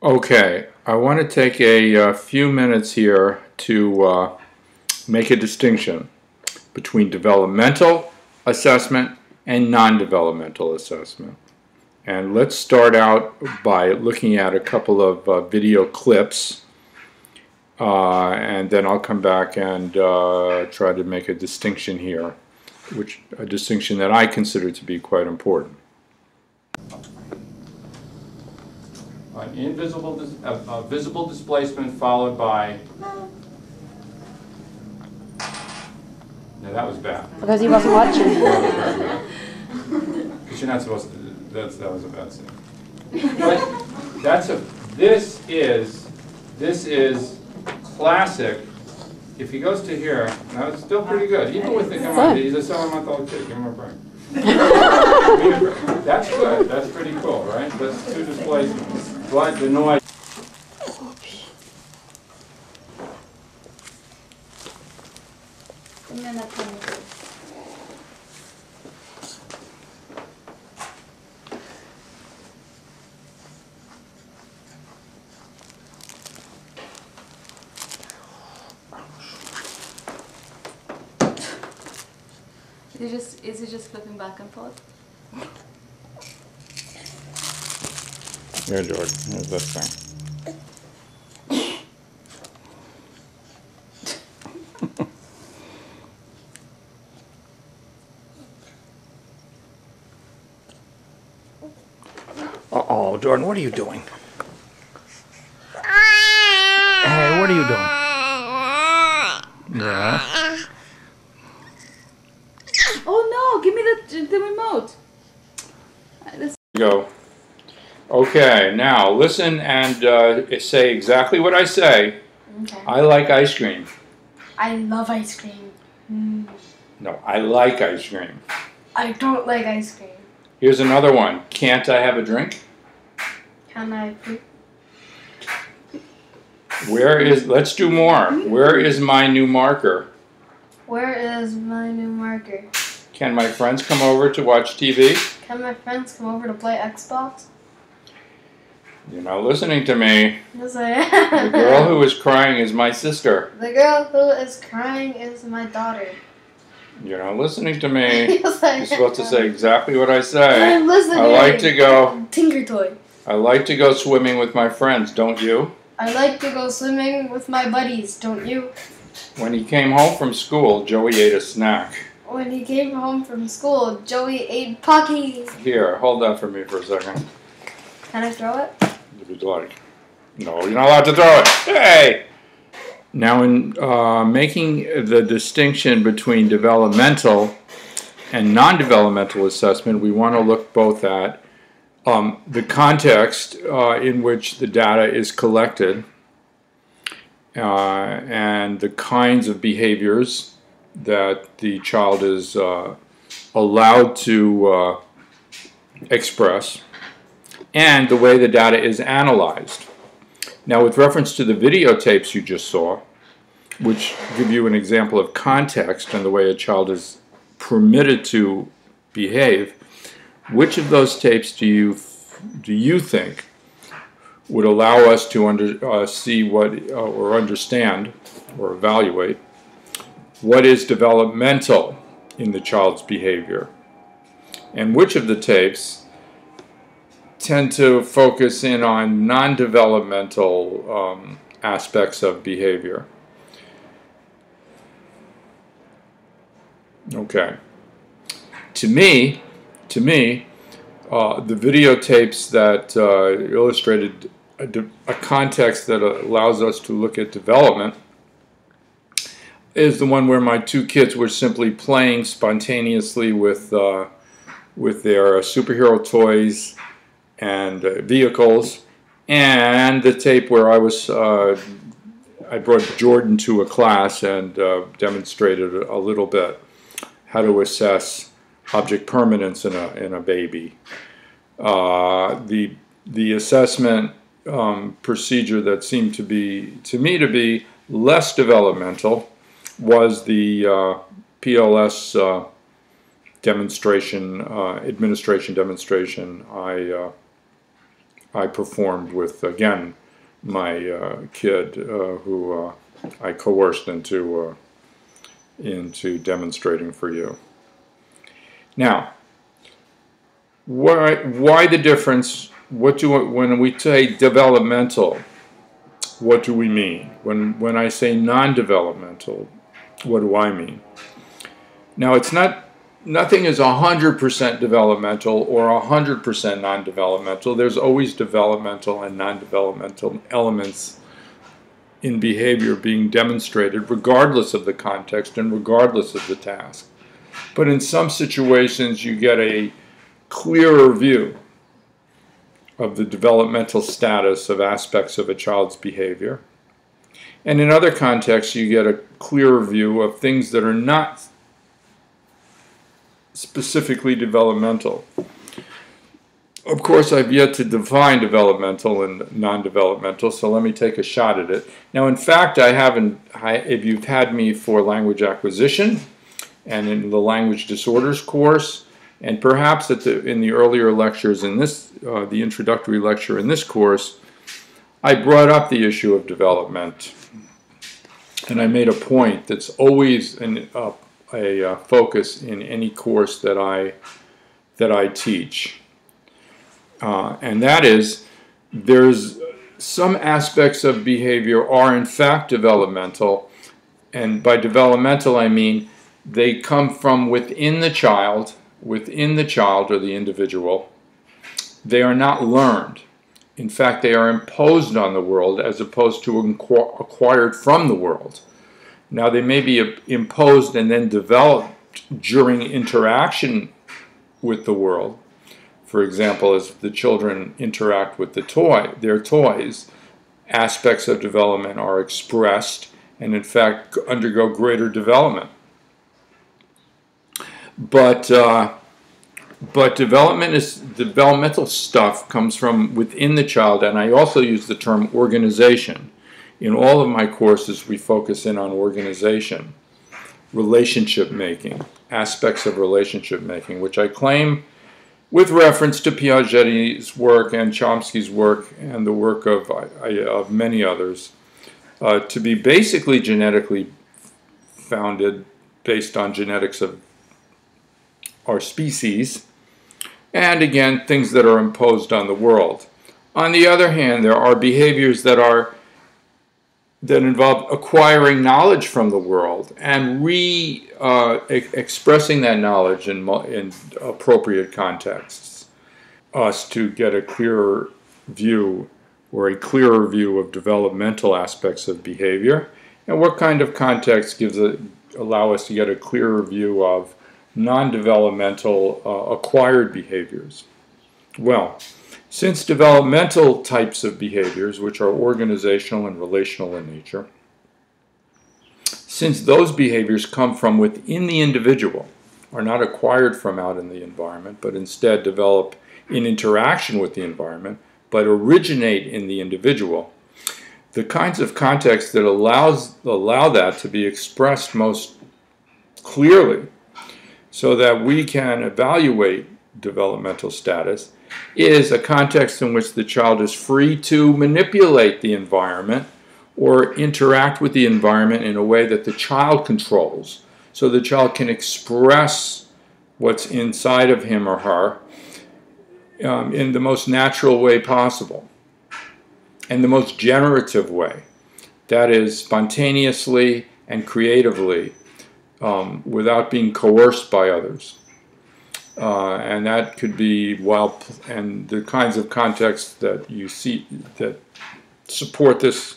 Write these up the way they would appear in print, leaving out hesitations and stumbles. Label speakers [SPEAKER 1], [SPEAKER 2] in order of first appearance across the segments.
[SPEAKER 1] Okay, I want to take a few minutes here to make a distinction between developmental assessment and non-developmental assessment. And let's start out by looking at a couple of video clips, and then I'll come back and try to make a distinction here, a distinction that I consider to be quite important. An visible displacement followed by... No, that was bad.
[SPEAKER 2] Because he wasn't watching.
[SPEAKER 1] Because you're not supposed to... That was a bad scene. But this is classic. If he goes to here, now it's still pretty good. Even with the, come on, he's a 7-month-old kid. Give him a break. That's good. That's pretty cool, right? That's two displacements. But the noise.
[SPEAKER 3] Is he just flipping back and forth?
[SPEAKER 1] Here, George. Here's this thing. Uh-oh, Jordan, what are you doing? Hey, what are you doing? Yeah.
[SPEAKER 3] Oh no! Give me the remote.
[SPEAKER 1] Go. Okay, now listen and say exactly what I say.
[SPEAKER 3] Okay.
[SPEAKER 1] I like ice cream.
[SPEAKER 3] I love ice cream. Mm.
[SPEAKER 1] No, I like ice cream.
[SPEAKER 3] I don't like ice cream.
[SPEAKER 1] Here's another one. Can't I have a drink?
[SPEAKER 3] Can I?
[SPEAKER 1] Let's do more. Where is my new marker?
[SPEAKER 3] Where is my new marker?
[SPEAKER 1] Can my friends come over to watch TV?
[SPEAKER 3] Can my friends come over to play Xbox?
[SPEAKER 1] You're not listening to me.
[SPEAKER 3] Yes, I am.
[SPEAKER 1] The girl who is crying is my sister.
[SPEAKER 3] The girl who is crying is my daughter.
[SPEAKER 1] You're not listening to me.
[SPEAKER 3] Yes, I am.
[SPEAKER 1] You're supposed to say exactly what I say.
[SPEAKER 3] I'm listening.
[SPEAKER 1] I like to go.
[SPEAKER 3] Tinker Toy.
[SPEAKER 1] I like to go swimming with my friends, don't you?
[SPEAKER 3] I like to go swimming with my buddies, don't you?
[SPEAKER 1] When he came home from school, Joey ate a snack.
[SPEAKER 3] When he came home from school, Joey ate Pockies.
[SPEAKER 1] Here, hold that for me for a second.
[SPEAKER 3] Can I throw it?
[SPEAKER 1] If you'd like. No, you're not allowed to throw it. Hey! Now, in making the distinction between developmental and non-developmental assessment, we want to look both at the context in which the data is collected and the kinds of behaviors that the child is allowed to express, and the way the data is analyzed. Now, with reference to the videotapes you just saw, which give you an example of context and the way a child is permitted to behave, which of those tapes do you think would allow us to see what or understand or evaluate what is developmental in the child's behavior, and which of the tapes tend to focus in on non-developmental aspects of behavior? Okay. To me, the videotapes that illustrated a context that allows us to look at development is the one where my two kids were simply playing spontaneously with their superhero toys and vehicles, and the tape where I brought Jordan to a class and demonstrated a little bit how to assess object permanence in a baby. The assessment procedure that seemed to me to be less developmental was the PLS demonstration, administration demonstration I performed with, again, my kid who I coerced into demonstrating for you. Now, why the difference? When we say developmental, what do we mean? When I say non-developmental, what do I mean? Now, it's not. Nothing is 100% developmental or 100% non-developmental. There's always developmental and non-developmental elements in behavior being demonstrated regardless of the context and regardless of the task. But in some situations you get a clearer view of the developmental status of aspects of a child's behavior. And in other contexts you get a clearer view of things that are not specifically developmental. Of course, I've yet to define developmental and non-developmental, so let me take a shot at it. Now, in fact, if you've had me for language acquisition and in the language disorders course, and perhaps in the earlier lectures in this, the introductory lecture in this course, I brought up the issue of development. And I made a point that's always a focus in any course that I teach, and that is there's some aspects of behavior are in fact developmental, and by developmental I mean they come from within the child or the individual. They are not learned. In fact, they are imposed on the world as opposed to acquired from the world. Now, they may be imposed and then developed during interaction with the world. For example, as the children interact with their toys, aspects of development are expressed and, in fact, undergo greater development. But developmental stuff comes from within the child, and I also use the term organization. In all of my courses, we focus in on organization, relationship making, aspects of relationship making, which I claim, with reference to Piaget's work and Chomsky's work and the work of many others, to be basically genetically founded, based on genetics of our species, and again, things that are imposed on the world. On the other hand, there are behaviors that involve acquiring knowledge from the world and expressing that knowledge in appropriate contexts, us to get a clearer view of developmental aspects of behavior, and what kind of context allow us to get a clearer view of non-developmental acquired behaviors. Well, since developmental types of behaviors, which are organizational and relational in nature, since those behaviors come from within the individual, are not acquired from out in the environment, but instead develop in interaction with the environment, but originate in the individual, the kinds of context that allow that to be expressed most clearly so that we can evaluate developmental status is a context in which the child is free to manipulate the environment or interact with the environment in a way that the child controls, so the child can express what's inside of him or her in the most natural way possible and the most generative way, that is, spontaneously and creatively, without being coerced by others. And that could be and the kinds of contexts that you see that support this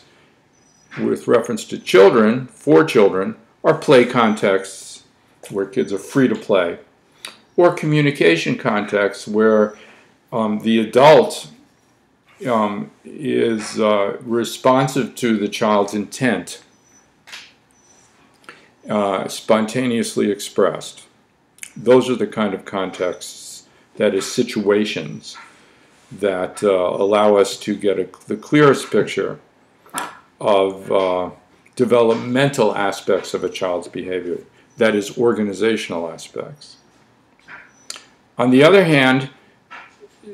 [SPEAKER 1] with reference to children, for children, are play contexts where kids are free to play, or communication contexts where the adult is responsive to the child's intent, spontaneously expressed. Those are the kind of contexts, that is, situations, that allow us to get the clearest picture of developmental aspects of a child's behavior, that is, organizational aspects. On the other hand,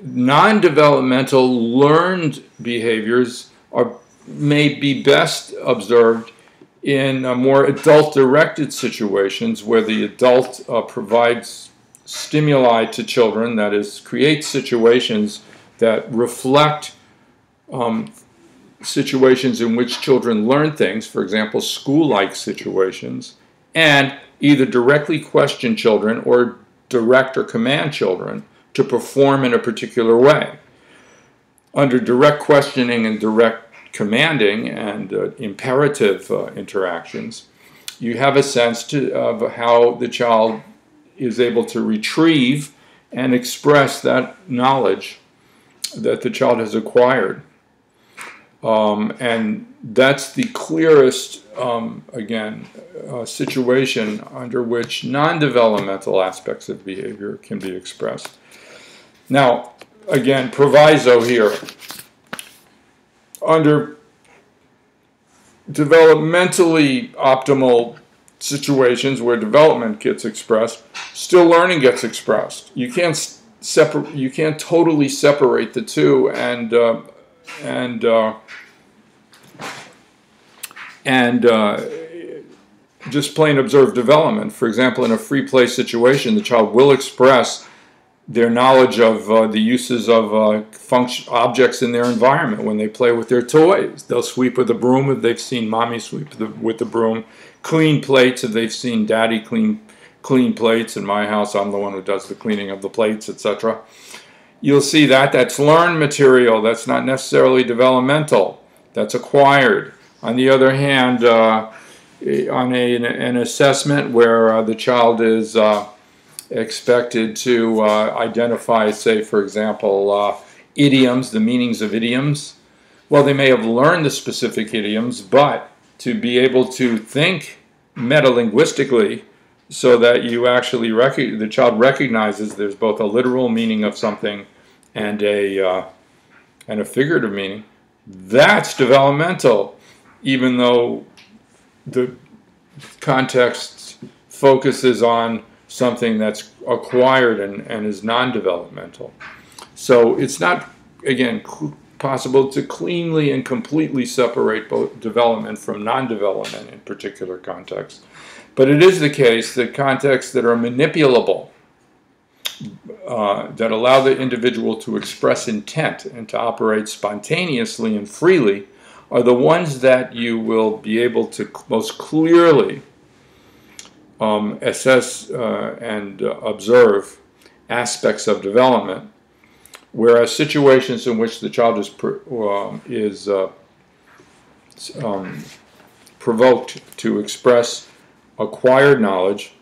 [SPEAKER 1] non-developmental learned behaviors may be best observed in more adult-directed situations where the adult provides stimuli to children, that is, creates situations that reflect situations in which children learn things, for example, school-like situations, and either directly question children or direct or command children to perform in a particular way. Under direct questioning and direct commanding and imperative interactions, you have a sense of how the child is able to retrieve and express that knowledge that the child has acquired. And that's the clearest, situation under which non-developmental aspects of behavior can be expressed. Now, again, proviso here. Under developmentally optimal situations where development gets expressed, still learning gets expressed. You can't totally separate the two and just plain observe development. For example, in a free play situation, the child will express their knowledge of the uses of objects in their environment when they play with their toys. They'll sweep with a broom if they've seen mommy sweep with the broom, clean plates if they've seen daddy clean plates. In my house, I'm the one who does the cleaning of the plates, etc. You'll see that that's learned material. That's not necessarily developmental. That's acquired. On the other hand, on an assessment where the child is expected to identify, say, for example, idioms, the meanings of idioms. Well, they may have learned the specific idioms, but to be able to think metalinguistically so that you actually the child recognizes there's both a literal meaning of something and a figurative meaning, that's developmental, even though the context focuses on something that's acquired and is non-developmental. So it's not, again, possible to cleanly and completely separate both development from non-development in particular contexts. But it is the case that contexts that are manipulable, that allow the individual to express intent and to operate spontaneously and freely, are the ones that you will be able to most clearly assess and observe aspects of development, whereas situations in which the child is provoked to express acquired knowledge,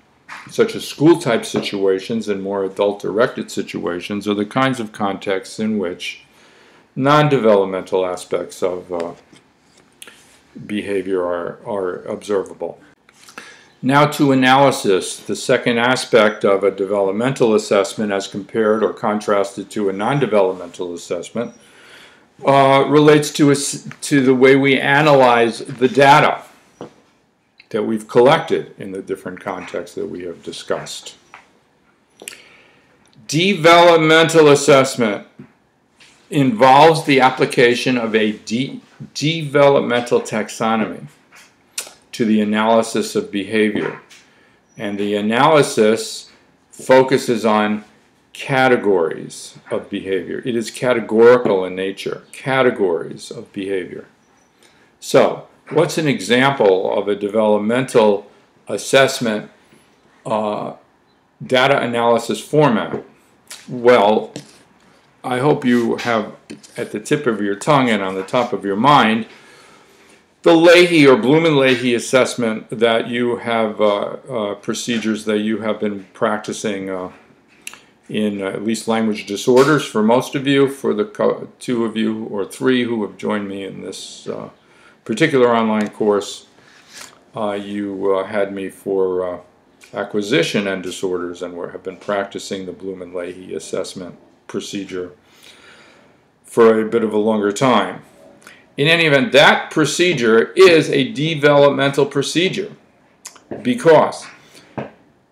[SPEAKER 1] such as school-type situations and more adult-directed situations, are the kinds of contexts in which non-developmental aspects of behavior are observable. Now to analysis. The second aspect of a developmental assessment as compared or contrasted to a non-developmental assessment relates to the way we analyze the data that we've collected in the different contexts that we have discussed. Developmental assessment involves the application of a developmental taxonomy to the analysis of behavior. And the analysis focuses on categories of behavior. It is categorical in nature, categories of behavior. So, what's an example of a developmental assessment data analysis format? Well, I hope you have at the tip of your tongue and on the top of your mind the Leahy or Blumen-Leahy assessment that you have, procedures that you have been practicing in at least language disorders for most of you. For the two of you or three who have joined me in this particular online course, you had me for acquisition and disorders and have been practicing the Blumen-Leahy assessment procedure for a bit of a longer time. In any event, that procedure is a developmental procedure because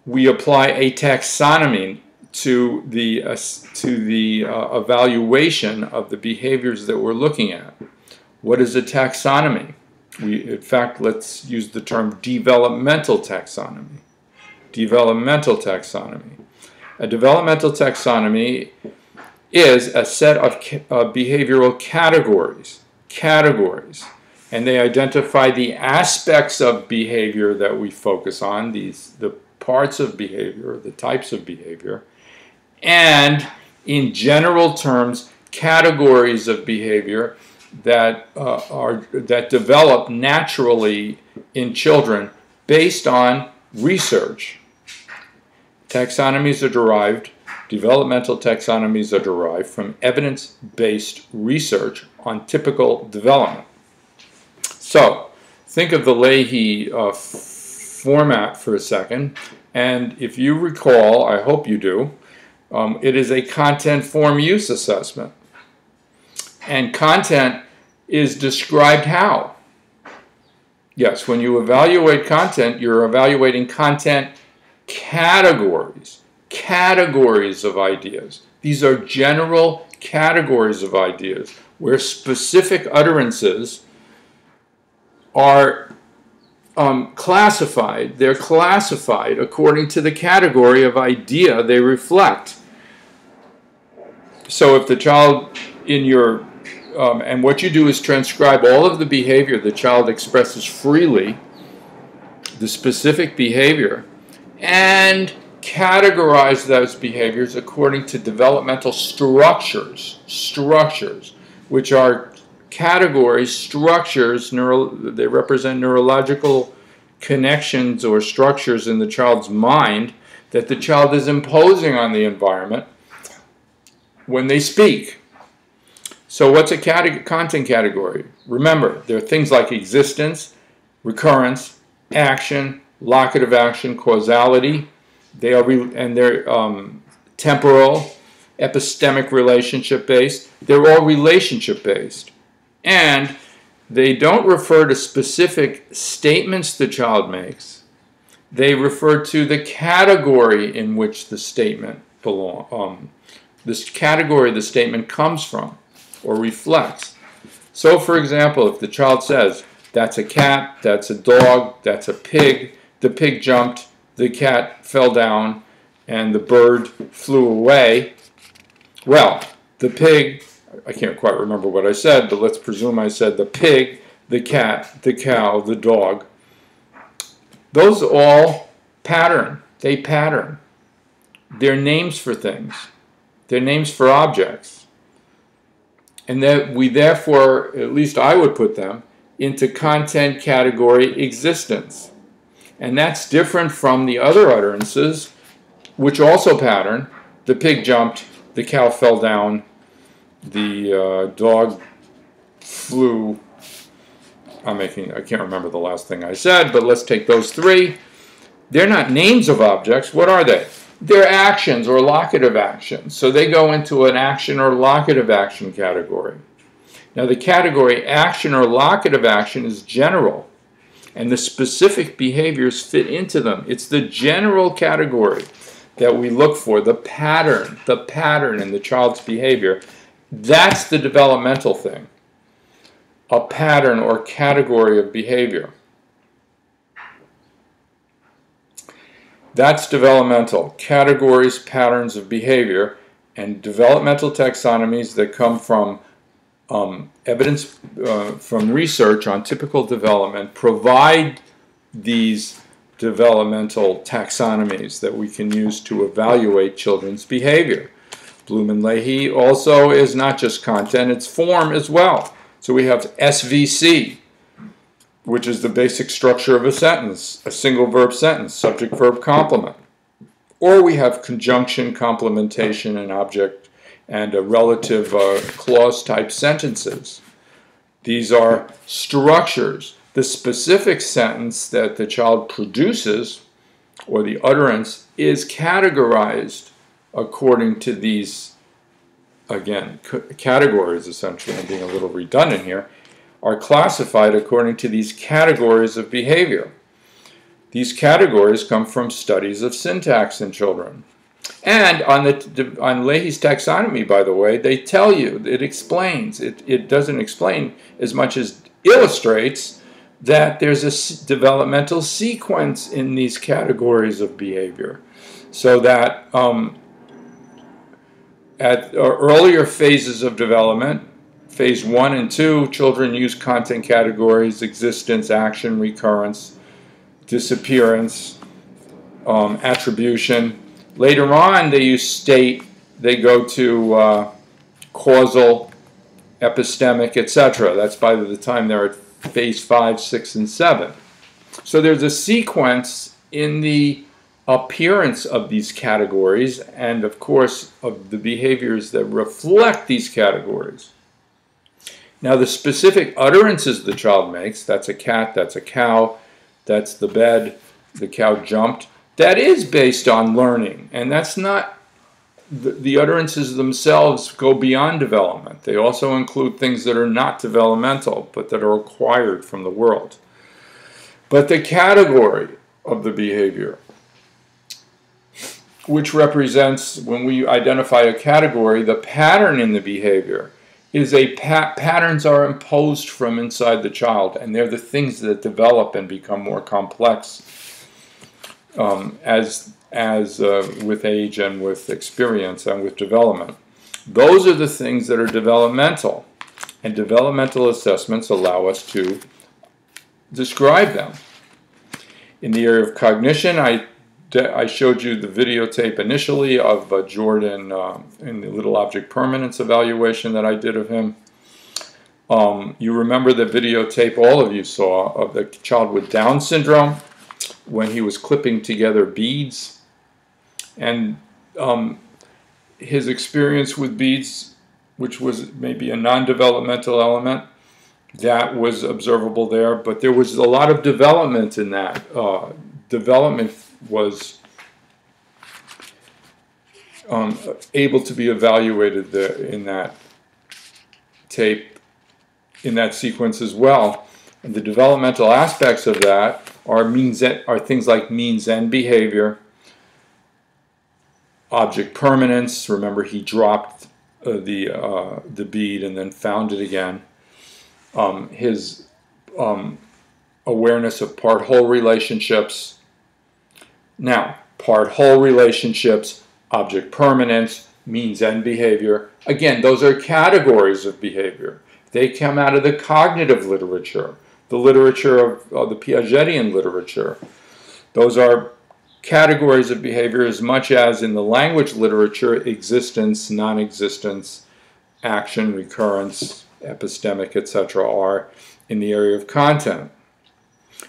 [SPEAKER 1] we apply a taxonomy to the evaluation of the behaviors that we're looking at. What is a taxonomy? In fact, let's use the term developmental taxonomy. Developmental taxonomy. A developmental taxonomy is a set of behavioral categories, and they identify the aspects of behavior that we focus on, the parts of behavior, the types of behavior, and in general terms, categories of behavior that develop naturally in children based on research. Developmental taxonomies are derived from evidence-based research on typical development. So, think of the Leahy format for a second, and if you recall, I hope you do, it is a content form use assessment. And content is described how? Yes, when you evaluate content, you're evaluating content categories of ideas. These are general categories of ideas where specific utterances are classified. They're classified according to the category of idea they reflect. So if the child in your and what you do is transcribe all of the behavior the child expresses freely, the specific behavior, and categorize those behaviors according to developmental structures, which are categories, structures, they represent neurological connections or structures in the child's mind that the child is imposing on the environment when they speak. So what's a content category? Remember, there are things like existence, recurrence, action, locative action, causality. They're temporal, epistemic relationship-based. They're all relationship-based. And they don't refer to specific statements the child makes. They refer to the category in which the statement this category the statement comes from or reflects. So, for example, if the child says, "That's a cat, that's a dog, that's a pig, the pig jumped, the cat fell down, and the bird flew away," well, the pig, I can't quite remember what I said, but let's presume I said the pig, the cat, the cow, the dog. Those all pattern. They pattern. They're names for things. They're names for objects. And that we therefore, at least I would put them, into content category existence. And that's different from the other utterances, which also pattern. The pig jumped, the cow fell down, the dog flew. I can't remember the last thing I said, but let's take those three. They're not names of objects. What are they? They're actions or locative actions. So they go into an action or locative action category. Now the category action or locative action is general, and the specific behaviors fit into them. It's the general category that we look for, the pattern in the child's behavior. That's the developmental thing, a pattern or category of behavior. That's developmental, categories, patterns of behavior, and developmental taxonomies that come from evidence from research on typical development provide these developmental taxonomies that we can use to evaluate children's behavior. Bloom and Leahy also is not just content, it's form as well. So we have SVC, which is the basic structure of a sentence, a single verb sentence, subject, verb, complement. Or we have conjunction, complementation, and object, and a relative clause type sentences. These are structures. The specific sentence that the child produces, or the utterance, is categorized according to these, again, categories essentially. I'm being a little redundant here, are classified according to these categories of behavior. These categories come from studies of syntax in children. And on Leahy's taxonomy, by the way, they tell you, it explains, it doesn't explain as much as illustrates that there's a developmental sequence in these categories of behavior. So that at earlier phases of development, phase 1 and 2, children use content categories: existence, action, recurrence, disappearance, attribution. Later on, they use state. They go to causal, epistemic, etc. That's by the time they're at phase 5, 6, and 7. So there's a sequence in the appearance of these categories and, of course, of the behaviors that reflect these categories. Now, the specific utterances the child makes, that's a cat, that's a cow, that's the bed, the cow jumped, that is based on learning, and that's not, the utterances themselves go beyond development. They also include things that are not developmental, but that are acquired from the world. But the category of the behavior, which represents, when we identify a category, the pattern in the behavior, is patterns are imposed from inside the child, and they're the things that develop and become more complex as with age and with experience and with development. Those are the things that are developmental, and developmental assessments allow us to describe them. In the area of cognition, I showed you the videotape initially of Jordan in the little object permanence evaluation that I did of him. You remember the videotape all of you saw of the child with Down syndrome when he was clipping together beads, and his experience with beads, which was maybe a non-developmental element, that was observable there, but there was a lot of development in that. Development was able to be evaluated there in that tape, in that sequence as well. And the developmental aspects of that are things like means-end behavior, object permanence. Remember, he dropped the bead and then found it again. His awareness of part-whole relationships. Now, part-whole relationships, object permanence, means-end behavior. Again, those are categories of behavior. They come out of the cognitive literature, the literature of the Piagetian literature. Those are categories of behavior as much as in the language literature, existence, non-existence, action, recurrence, epistemic, etc. are in the area of content.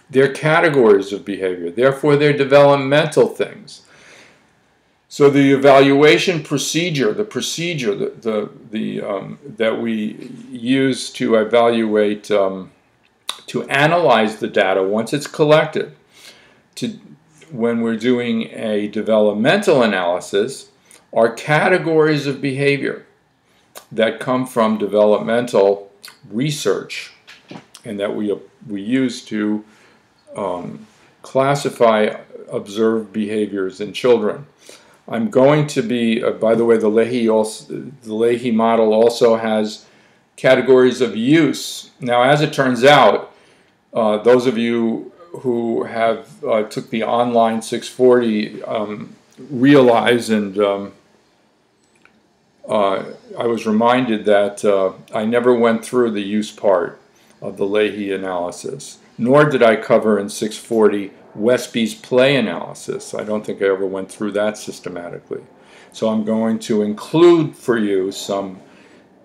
[SPEAKER 1] They're categories of behavior, therefore they're developmental things. So the evaluation procedure, the procedure that we use to evaluate, to analyze the data once it's collected, when we're doing a developmental analysis, are categories of behavior that come from developmental research and that we use to classify observed behaviors in children. I'm going to be, by the way, the Leahy model also has categories of use. Now, as it turns out, those of you who have took the online 640 realize, and I was reminded that I never went through the use part of the Leahy analysis, nor did I cover in 640 Westby's play analysis. I don't think I ever went through that systematically. So I'm going to include for you some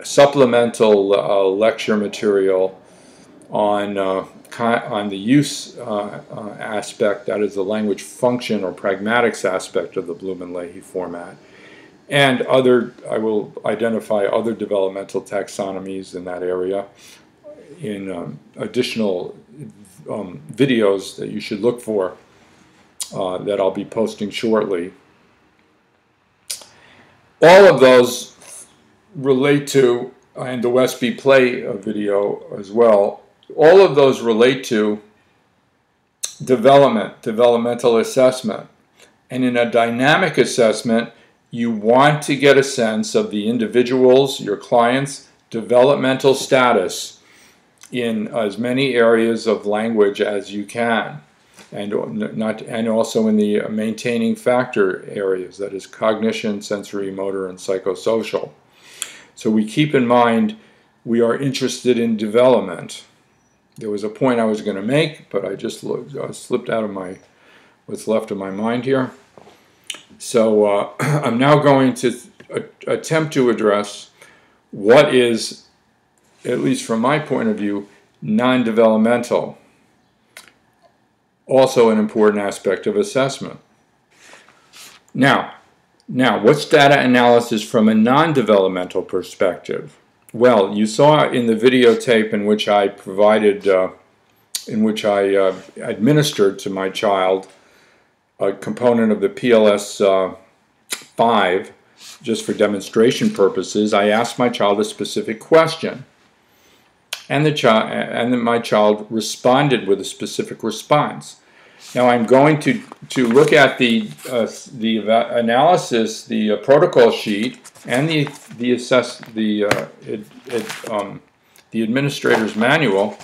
[SPEAKER 1] supplemental lecture material on the use aspect, that is the language function or pragmatics aspect of the Bloom and Leahy format. And I will identify other developmental taxonomies in that area in additional videos that you should look for that I'll be posting shortly. All of those relate to, and the Westby play video as well, all of those relate to developmental assessment. And in a dynamic assessment, you want to get a sense of the individual's, your client's, developmental status in as many areas of language as you can, and also in the maintaining factor areas, that is cognition, sensory, motor, and psychosocial. So we keep in mind we are interested in development. There was a point I was going to make, but I just slipped out of what's left of my mind here. So I'm now going to attempt to address what is, at least from my point of view, non-developmental. Also an important aspect of assessment. Now, what's data analysis from a non-developmental perspective? Well, you saw in the videotape in which I provided, administered to my child a component of the PLS 5, just for demonstration purposes. I asked my child a specific question, and my child responded with a specific response. Now I'm going to look at the analysis, the protocol sheet, and the administrator's manual,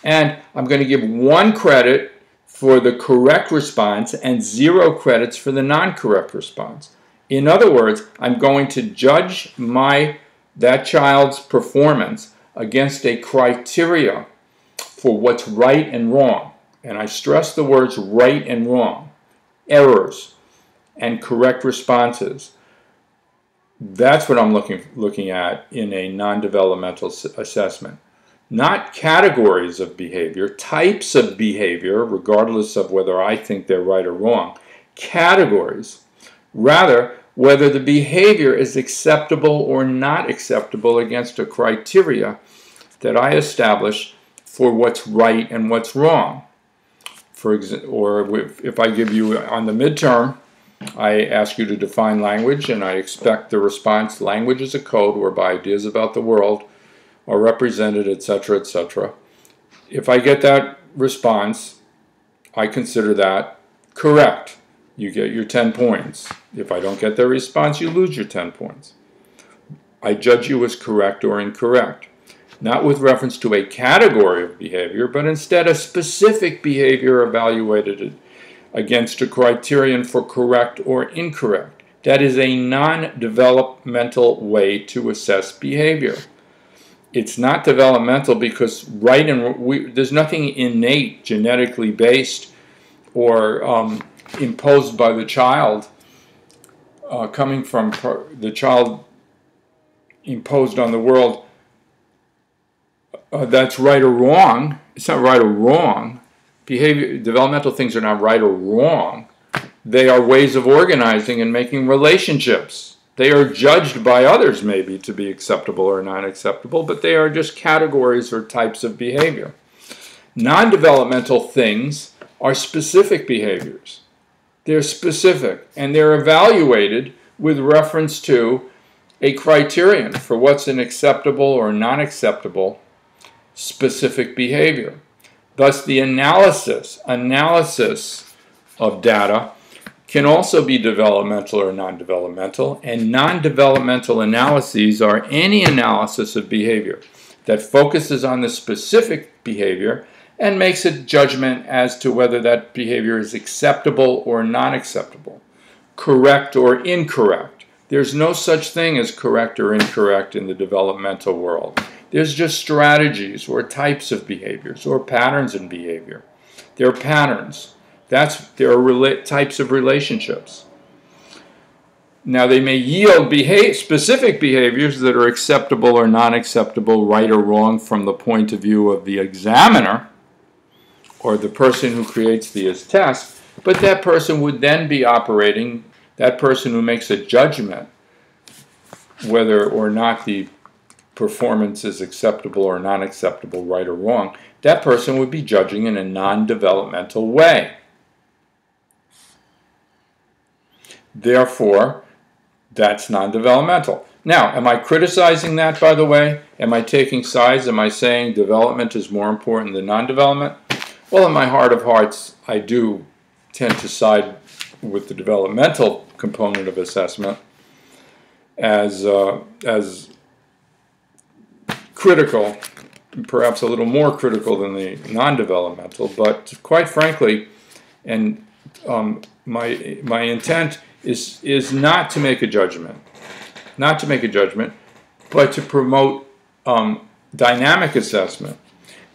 [SPEAKER 1] and I'm going to give 1 credit for the correct response and 0 credits for the non-correct response. In other words, I'm going to judge that child's performance against a criteria for what's right and wrong. And I stress the words right and wrong, errors, and correct responses. That's what I'm looking at in a non-developmental assessment. Not categories of behavior, types of behavior, regardless of whether I think they're right or wrong. Categories. Rather, whether the behavior is acceptable or not acceptable against a criteria that I establish for what's right and what's wrong. Or if I give you on the midterm, I ask you to define language, and I expect the response, language is a code whereby ideas about the world are represented, etc., etc. If I get that response, I consider that correct. You get your 10 points. If I don't get the response, you lose your 10 points. I judge you as correct or incorrect, not with reference to a category of behavior, but instead a specific behavior evaluated against a criterion for correct or incorrect. That is a non-developmental way to assess behavior. It's not developmental because there's nothing innate, genetically based, or imposed by the child, coming from the child imposed on the world, that's right or wrong. It's not right or wrong. Developmental things are not right or wrong. They are ways of organizing and making relationships. They are judged by others maybe to be acceptable or not acceptable, but they are just categories or types of behavior. Non-developmental things are specific behaviors. They're specific, and they're evaluated with reference to a criterion for what's an acceptable or non-acceptable specific behavior. Thus, the analysis of data can also be developmental or non-developmental, and non-developmental analyses are any analysis of behavior that focuses on the specific behavior and makes a judgment as to whether that behavior is acceptable or non-acceptable, correct or incorrect. There's no such thing as correct or incorrect in the developmental world. There's just strategies or types of behaviors or patterns in behavior. There are patterns. There are types of relationships. Now, they may yield specific behaviors that are acceptable or non-acceptable, right or wrong from the point of view of the examiner or the person who creates the test, but that person would then be operating, that person who makes a judgment whether or not the performance is acceptable or non-acceptable, right or wrong, that person would be judging in a non-developmental way. Therefore, that's non-developmental. Now, am I criticizing that, by the way? Am I taking sides? Am I saying development is more important than non-development? Well, in my heart of hearts, I do tend to side with the developmental component of assessment. as critical, perhaps a little more critical than the non-developmental, but quite frankly, and my intent is not to make a judgment, but to promote dynamic assessment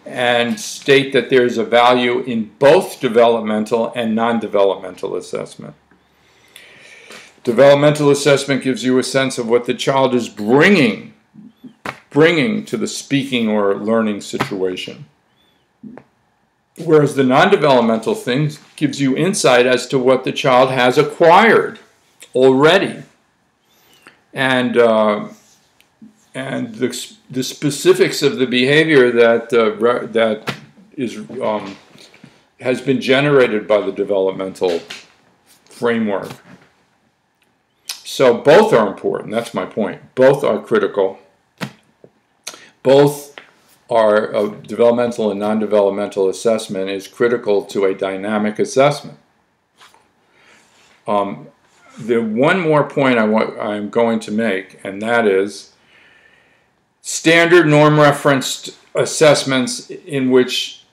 [SPEAKER 1] and state that there's a value in both developmental and non-developmental assessment. Developmental assessment gives you a sense of what the child is bringing to the speaking or learning situation. Whereas the non-developmental thing gives you insight as to what the child has acquired already. And the specifics of the behavior that has been generated by the developmental framework. So both are important. That's my point. Both are critical. Both are developmental and non-developmental assessment is critical to a dynamic assessment. The one more point I'm going to make, and that is standard norm-referenced assessments in which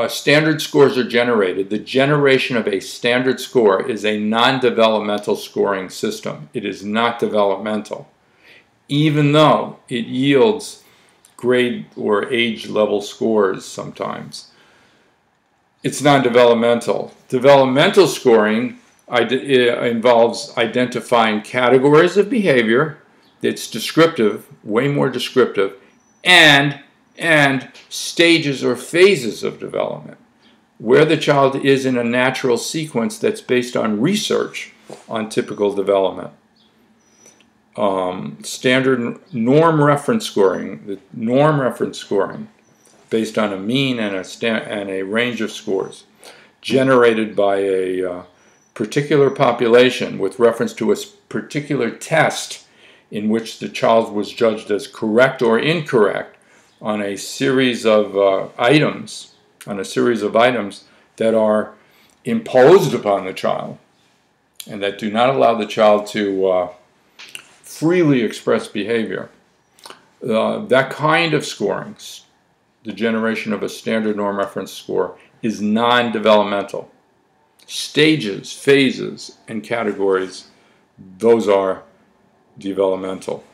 [SPEAKER 1] standard scores are generated. The generation of a standard score is a non-developmental scoring system. It is not developmental, even though it yields grade or age level scores sometimes. It's non-developmental. Developmental scoring involves identifying categories of behavior. It's descriptive, way more descriptive, and stages or phases of development, where the child is in a natural sequence that's based on research on typical development. Standard norm reference scoring, the norm reference scoring, based on a mean and a range of scores, generated by a particular population with reference to a particular test in which the child was judged as correct or incorrect on a series of items, that are imposed upon the child and that do not allow the child to freely express behavior. That kind of scoring, the generation of a standard norm reference score, is non-developmental. Stages, phases, and categories, those are developmental.